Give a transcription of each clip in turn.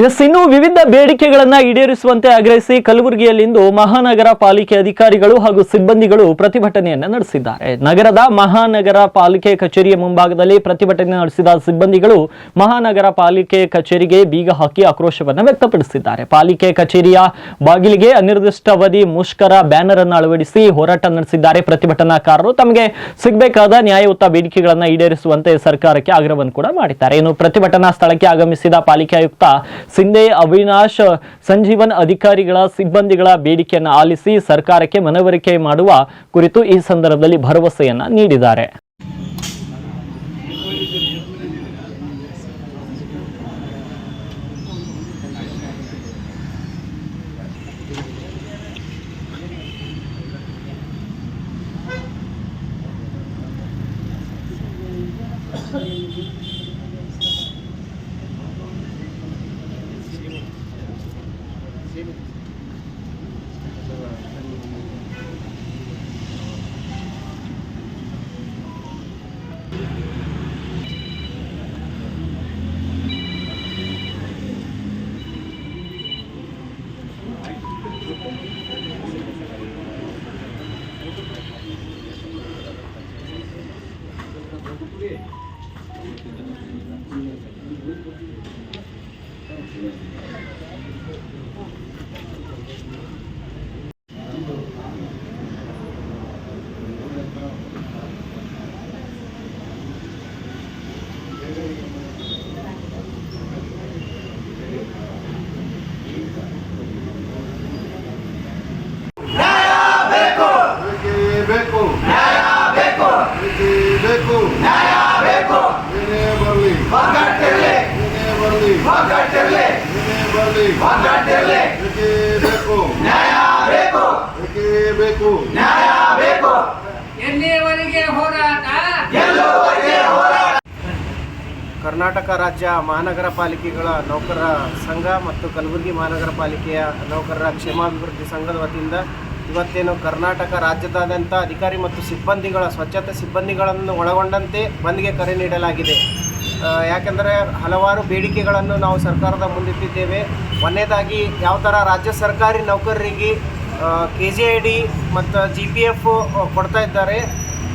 ಇನ್ನು ವಿವಿಧ ಬೇಡಿಕೆಗಳನ್ನು ಈಡೇರಿಸುವಂತೆ ಆಗ್ರಹಿಸಿ ಕಲಬುರಗಿಯಲ್ಲಿಂದು ಮಹಾನಗರ ಪಾಲಿಕೆ ಅಧಿಕಾರಿಗಳು ಹಾಗೂ ಸಿಬ್ಬಂದಿಗಳು ಪ್ರತಿಭಟನೆಯನ್ನು ನಡೆಸಿದ್ದಾರೆ. ನಗರದ ಮಹಾನಗರ ಪಾಲಿಕೆ ಕಚೇರಿಯ ಮುಂಭಾಗದಲ್ಲಿ ಪ್ರತಿಭಟನೆ ನಡೆಸಿದ ಸಿಬ್ಬಂದಿಗಳು ಮಹಾನಗರ ಪಾಲಿಕೆ ಕಚೇರಿಗೆ ಬೀಗ ಹಾಕಿ ಆಕ್ರೋಶವನ್ನು ವ್ಯಕ್ತಪಡಿಸಿದ್ದಾರೆ. ಪಾಲಿಕೆ ಕಚೇರಿಯ ಬಾಗಿಲಿಗೆ ಅನಿರ್ದಿಷ್ಟಾವಧಿ ಮುಷ್ಕರ ಬ್ಯಾನರ್ ಅನ್ನು ಅಳವಡಿಸಿ ಹೋರಾಟ ನಡೆಸಿದ್ದಾರೆ. ಪ್ರತಿಭಟನಾಕಾರರು ತಮಗೆ ಸಿಗಬೇಕಾದ ನ್ಯಾಯಯುತ ಬೇಡಿಕೆಗಳನ್ನು ಈಡೇರಿಸುವಂತೆ ಸರ್ಕಾರಕ್ಕೆ ಆಗ್ರಹವನ್ನು ಕೂಡ ಮಾಡಿದ್ದಾರೆ. ಇನ್ನು ಪ್ರತಿಭಟನಾ ಸ್ಥಳಕ್ಕೆ ಆಗಮಿಸಿದ ಪಾಲಿಕೆ ಆಯುಕ್ತ ಸಿಂಧೆ ಅವಿನಾಶ್ ಸಂಜೀವನ್ ಅಧಿಕಾರಿಗಳ ಸಿಬ್ಬಂದಿಗಳ ಬೇಡಿಕೆಯನ್ನು ಆಲಿಸಿ ಸರ್ಕಾರಕ್ಕೆ ಮನವರಿಕೆ ಮಾಡುವ ಕುರಿತು ಈ ಸಂದರ್ಭದಲ್ಲಿ ಭರವಸೆಯನ್ನ ನೀಡಿದ್ದಾರೆ. ಕರ್ನಾಟಕ ರಾಜ್ಯ ಮಹಾನಗರ ಪಾಲಿಕೆಗಳ ನೌಕರರ ಸಂಘ ಮತ್ತು ಕಲಬುರಗಿ ಮಹಾನಗರ ಪಾಲಿಕೆಯ ನೌಕರರ ಕ್ಷೇಮಾಭಿವೃದ್ಧಿ ಸಂಘದ ವತಿಯಿಂದ ಇವತ್ತೇನು ಕರ್ನಾಟಕ ರಾಜ್ಯದಾದ್ಯಂತ ಅಧಿಕಾರಿ ಮತ್ತು ಸಿಬ್ಬಂದಿಗಳ ಸ್ವಚ್ಛತೆ ಸಿಬ್ಬಂದಿಗಳನ್ನು ಒಳಗೊಂಡಂತೆ ಬಂದ್ಗೆ ಕರೆ ನೀಡಲಾಗಿದೆ. ಯಾಕೆಂದರೆ ಹಲವಾರು ಬೇಡಿಕೆಗಳನ್ನು ನಾವು ಸರ್ಕಾರದ ಮುಂದಿಟ್ಟಿದ್ದೇವೆ. ಒಂದನೇದಾಗಿ ಯಾವ ಥರ ರಾಜ್ಯ ಸರ್ಕಾರಿ ನೌಕರರಿಗೆ KJID ಮತ್ತು GPF ಕೊಡ್ತಾ ಇದ್ದಾರೆ,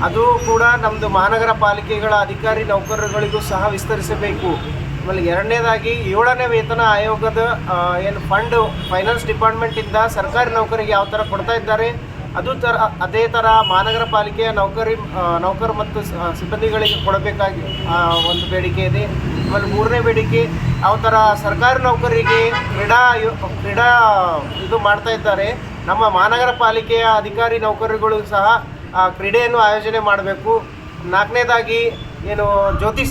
ಅದು ಕೂಡ ನಮ್ಮದು ಮಹಾನಗರ ಪಾಲಿಕೆಗಳ ಅಧಿಕಾರಿ ನೌಕರರುಗಳಿಗೂ ಸಹ ವಿಸ್ತರಿಸಬೇಕು. ಆಮೇಲೆ ಎರಡನೇದಾಗಿ 7ನೇ ವೇತನ ಆಯೋಗದ ಏನು ಫಂಡ್ ಫೈನಾನ್ಸ್ ಡಿಪಾರ್ಟ್ಮೆಂಟಿಂದ ಸರ್ಕಾರಿ ನೌಕರಿಗೆ ಯಾವ ಥರ ಕೊಡ್ತಾ ಇದ್ದಾರೆ ಅದೇ ಥರ ಮಹಾನಗರ ಪಾಲಿಕೆಯ ನೌಕರ ಮತ್ತು ಸಿಬ್ಬಂದಿಗಳಿಗೆ ಕೊಡಬೇಕಾಗಿ ಒಂದು ಬೇಡಿಕೆ ಇದೆ. ಆಮೇಲೆ 3ನೇ ಬೇಡಿಕೆ ಯಾವ ಥರ ಸರ್ಕಾರಿ ನೌಕರರಿಗೆ ಕ್ರೀಡಾ ಇದು ಮಾಡ್ತಾ ಇದ್ದಾರೆ, ನಮ್ಮ ಮಹಾನಗರ ಪಾಲಿಕೆಯ ಅಧಿಕಾರಿ ನೌಕರರುಗಳು ಸಹ ಕ್ರೀಡೆಯನ್ನು ಆಯೋಜನೆ ಮಾಡಬೇಕು. 4ನೇದಾಗಿ ಏನು ಜ್ಯೋತಿ